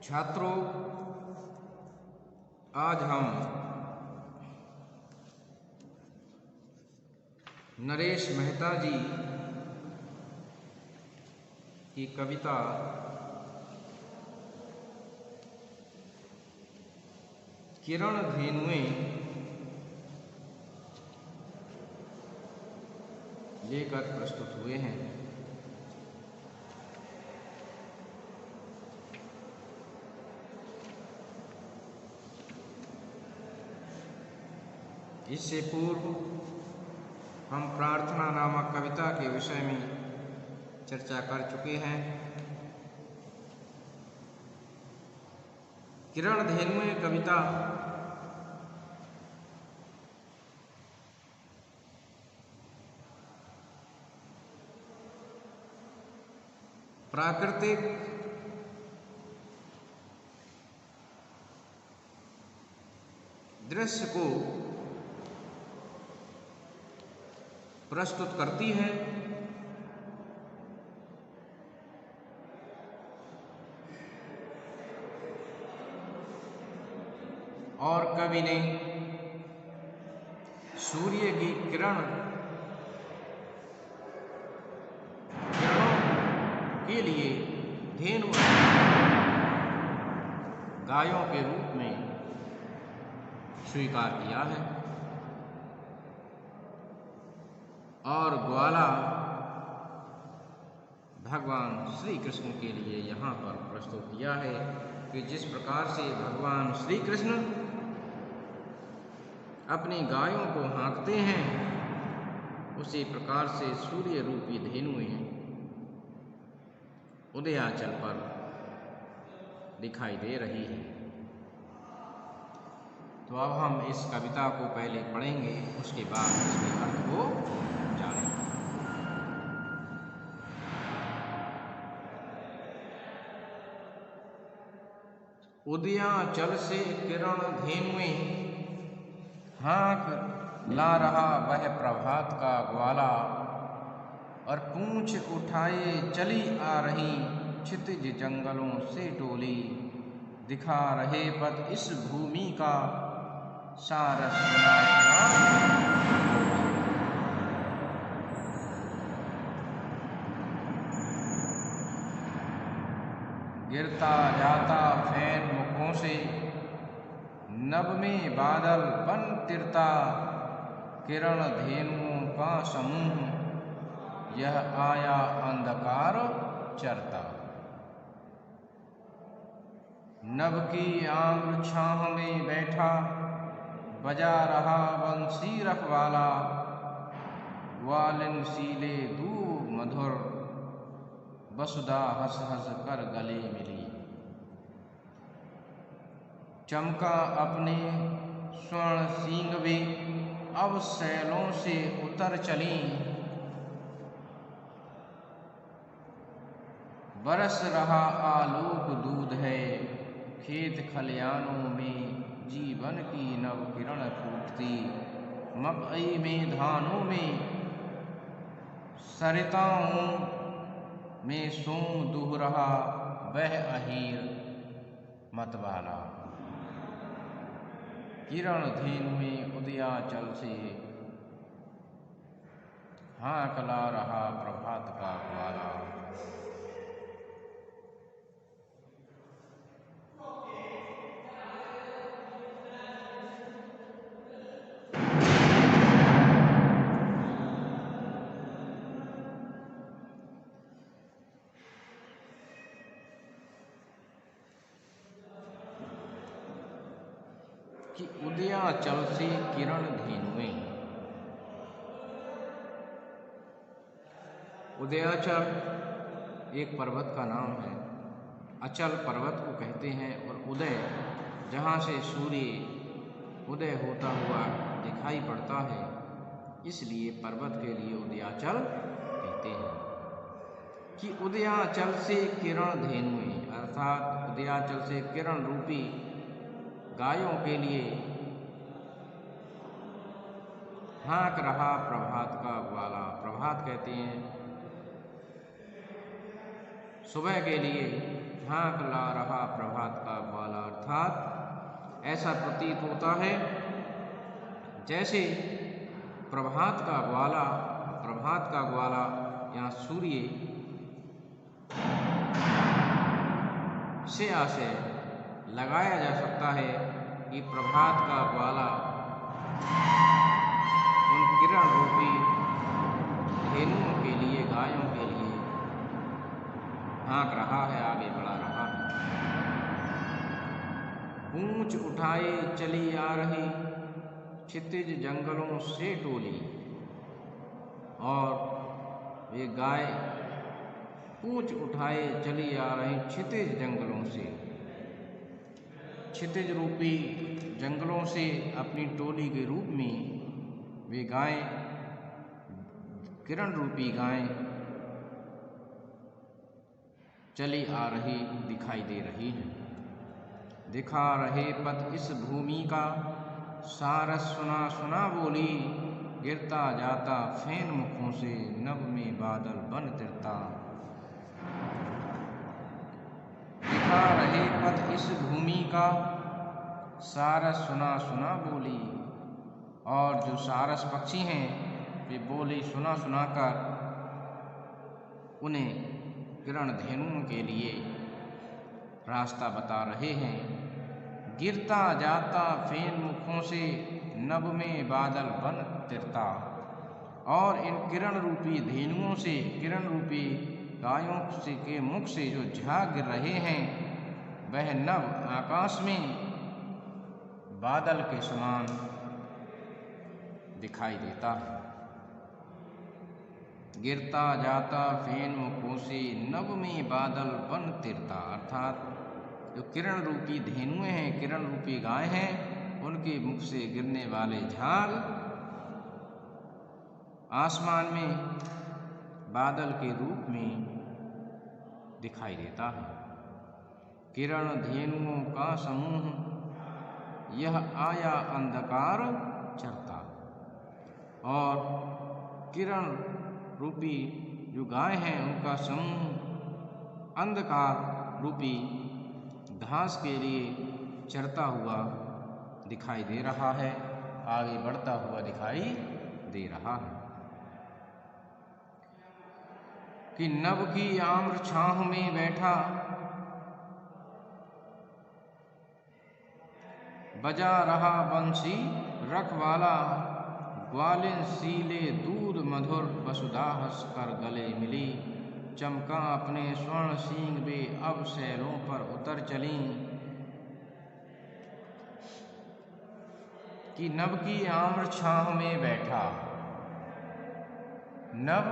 छात्रों, आज हम नरेश मेहता जी की कविता किरण धेनुएं लेकर प्रस्तुत हुए हैं। इससे पूर्व हम प्रार्थना नामक कविता के विषय में चर्चा कर चुके हैं। किरण धेनुएं कविता प्राकृतिक दृश्य को प्रस्तुत करती है। और कवि ने सूर्य की किरणों के लिए धेनु गायों के रूप में स्वीकार किया है और ग्वाला भगवान श्री कृष्ण के लिए यहाँ पर प्रस्तुत किया है कि जिस प्रकार से भगवान श्री कृष्ण अपनी गायों को हाँकते हैं, उसी प्रकार से सूर्य रूपी धेनुएं उदयाचल पर दिखाई दे रही है। तो अब हम इस कविता को पहले पढ़ेंगे, उसके बाद इसके अर्थ को जानेंगे। उदयाचल से किरण धेनुएं हाँक ला रहा वह प्रभात का ग्वाला, और पूंछ उठाए चली आ रही क्षितिज जंगलों से टोली, दिखा रहे पथ इस भूमि का सारस गिरता जाता फैन मुखों से नभ में बादल बन तिरता, किरण धेनुओं का समूह यह आया अंधकार चरता। नभ की आम्र छाह में बैठा बजा रहा बंसी रखवाला, वालिन सीले दूब मधुर वसुधा हंस हंस कर गले मिली। चमका अपने स्वर्ण सींग भी अब सैलों से उतर चली, बरस रहा आलोक दूध है खेत खलियानों में, जीवन की नव किरण फूटती मकई में धानों में, सरिताओं में सोम दुह रहा वह अहीर मतवाला। किरण धेनुएं उदयाचल से हाँक ला रहा प्रभात का ग्वाला। कि उदयाचल से किरण धेनुएं। उदयाचल एक पर्वत का नाम है। अचल पर्वत को कहते हैं, और उदय जहाँ से सूर्य उदय होता हुआ दिखाई पड़ता है, इसलिए पर्वत के लिए उदयाचल कहते हैं। कि उदयाचल से किरण धेनुएं, अर्थात उदयाचल से किरण रूपी गायों के लिए हाँक रहा प्रभात का ग्वाला। प्रभात कहते हैं सुबह के लिए झांक ला रहा प्रभात का ग्वाला। अर्थात ऐसा प्रतीत होता है जैसे प्रभात का ग्वाला यहाँ सूर्य से आशय लगाया जा सकता है कि प्रभात का ग्वाला उन किरण रूपी धेनुओं के लिए, गायों के लिए हाँक रहा है, आगे बढ़ा रहा है। पूंछ उठाए चली आ रही क्षितिज जंगलों से टोली, और वे गाय पूंछ उठाए चली आ रही क्षितिज जंगलों से, क्षितिज रूपी जंगलों से अपनी टोली के रूप में वे गाय, किरण रूपी गाय चली आ रही दिखाई दे रही है। दिखा रहे पथ इस भूमि का, सारस सुना सुना बोली, गिरता जाता फेन मुखों से नभ में बादल बन तिरता। दिखा रहे पथ इस भूमि का, सारस सुना सुना बोली, और जो सारस पक्षी हैं वे बोली सुना सुना कर उन्हें किरण धेनुओं के लिए रास्ता बता रहे हैं। गिरता जाता फेन मुखों से नभ में बादल बन तिरता, और इन किरण रूपी धेनुओं से, किरण रूपी गायों से के मुख से जो झाग गिर रहे हैं वह नभ आकाश में बादल के समान दिखाई देता है। गिरता जाता फेन मुखों से नभ में बादल बन तिरता, अर्थात जो किरण रूपी धेनुएं हैं, किरण रूपी गाय हैं, उनके मुख से गिरने वाले झाग आसमान में बादल के रूप में दिखाई देता है। किरण धेनुओं का समूह यह आया अंधकार चरता, और किरण रूपी जो गाय हैं उनका समूह अंधकार रूपी घास के लिए चरता हुआ दिखाई दे रहा है, आगे बढ़ता हुआ दिखाई दे रहा है। कि नभ की आम्र छाह में बैठा, बजा रहा बंसी रखवाला, ग्वालिन सीले दूध मधुर, वसुधा हंस कर गले मिली, चमका अपने स्वर्ण सींग वे अब सैलों पर उतर चली। कि नभ की आम्र छाह में बैठा, नभ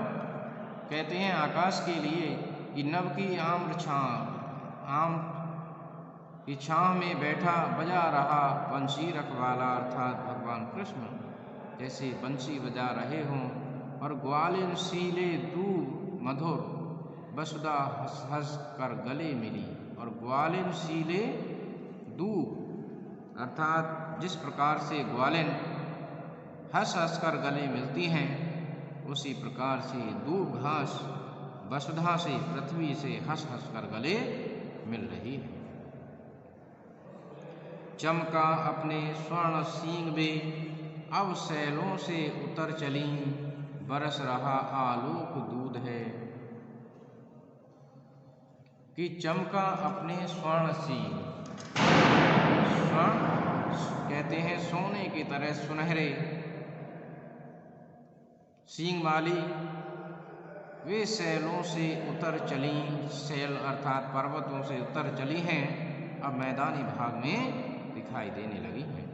कहते हैं आकाश के लिए कि नभ की आम्र छाह, आम की छाह में बैठा, बजा रहा बंसी रखवाला, अर्थात भगवान कृष्ण जैसे बंसी बजा रहे हों, और ग्वालिन सीले दूध मधुर, वसुधा हंस हंस कर गले मिली, और ग्वालिन सीले दूध अर्थात जिस प्रकार से ग्वालिन हंस हंस कर गले मिलती हैं, उसी प्रकार से दूब घास वसुधा से, पृथ्वी से हंस हंस कर गले मिल रही है। चमका अपने स्वर्ण सींग में अब सैलों से उतर चली, बरस रहा आलोक दूध है। कि चमका अपने स्वर्ण सींग, स्वर्ण कहते हैं सोने की तरह सुनहरे सींग वाली, वे सैलों से उतर चली, सैल अर्थात पर्वतों से उतर चली हैं, अब मैदानी भाग में दिखाई देने लगी है।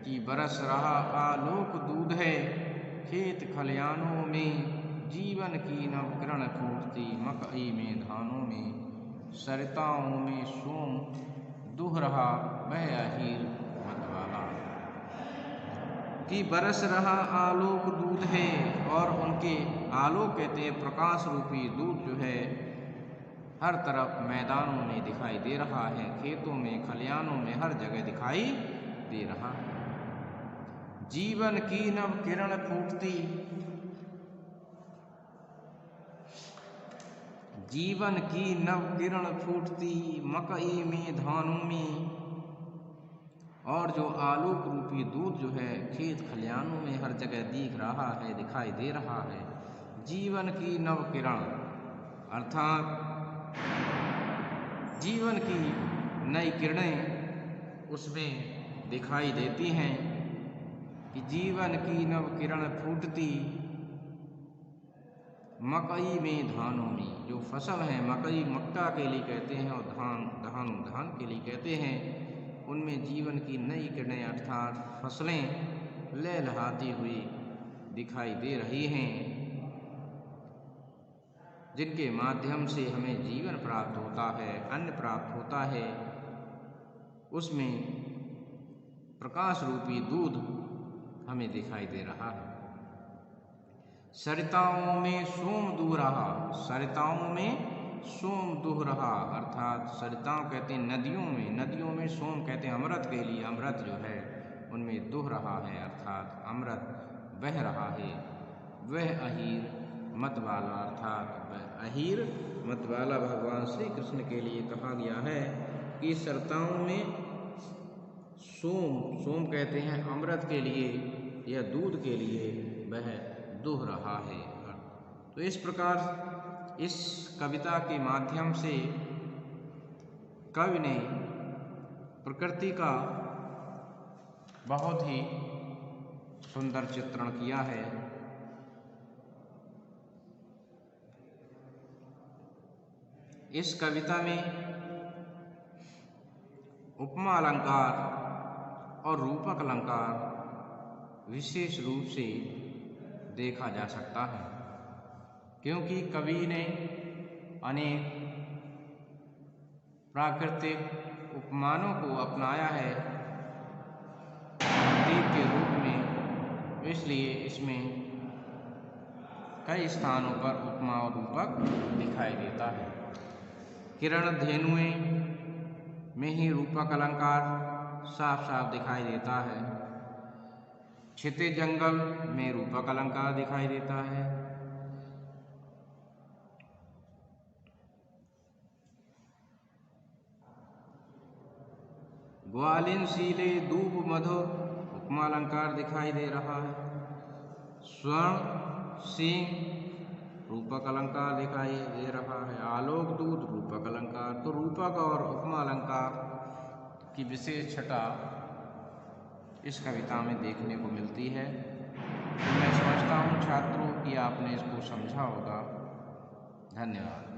कि बरस रहा आलोक दूध है, खेत खलियानों में जीवन की नव किरण फूटती, मकई में धानों में, सरिताओं में सोम दुह रहा वह अहीर मतवाला। कि बरस रहा आलोक दूध है, और उनके आलोक कहते हैं प्रकाश रूपी दूध जो है हर तरफ मैदानों में दिखाई दे रहा है, खेतों में, खलियानों में, हर जगह दिखाई दे रहा है। जीवन की नव किरण फूटती, जीवन की नव किरण फूटती मकई में धानों में। और जो आलोक रूपी दूध जो है खेत खलिहानों में हर जगह दिख रहा है, दिखाई दे रहा है। जीवन की नव किरण अर्थात जीवन की नई किरणें उसमें दिखाई देती हैं कि जीवन की नव किरण फूटती मकई में धानों में। जो फसल है मकई मक्का के लिए कहते हैं और धान के लिए कहते हैं, उनमें जीवन की नई किरणें अर्थात फसलें लहलहाती हुई दिखाई दे रही हैं, जिनके माध्यम से हमें जीवन प्राप्त होता है, अन्न प्राप्त होता है। उसमें प्रकाश रूपी दूध हमें दिखाई दे रहा है। सरिताओं में सोम दूह रहा, सरिताओं में सोम दूह रहा अर्थात सरिताओं कहते हैं नदियों में सोम कहते हैं अमृत के लिए। अमृत जो है उनमें दूह रहा है अर्थात अमृत बह रहा है। वह अहीर मतवाला अर्थात वह अहीर मतवाला भगवान श्री कृष्ण के लिए कहा गया है कि सरिताओं में सोम कहते हैं अमृत के लिए या दूध के लिए वह दूह रहा है। तो इस प्रकार इस कविता के माध्यम से कवि ने प्रकृति का बहुत ही सुंदर चित्रण किया है। इस कविता में उपमा अलंकार और रूपक अलंकार विशेष रूप से देखा जा सकता है, क्योंकि कवि ने अनेक प्राकृतिक उपमानों को अपनाया है प्रतीक के रूप में। इसलिए इसमें कई स्थानों पर उपमा और रूपक दिखाई देता है। किरण धेनुएं में ही रूपक अलंकार साफ साफ दिखाई देता है। छिते जंगल में रूपक अलंकार दिखाई देता है। ग्वालिन शीले दूब मधुर उपमा अलंकार दिखाई दे रहा है। स्वर्ण सिंह रूपक अलंकार दिखाई दे रहा है। आलोक दूत रूपक अलंकार। तो रूपक और उपमा अलंकार की विशेष छटा इस कविता में देखने को मिलती है। तो मैं समझता हूँ छात्रों कि आपने इसको समझा होगा। धन्यवाद।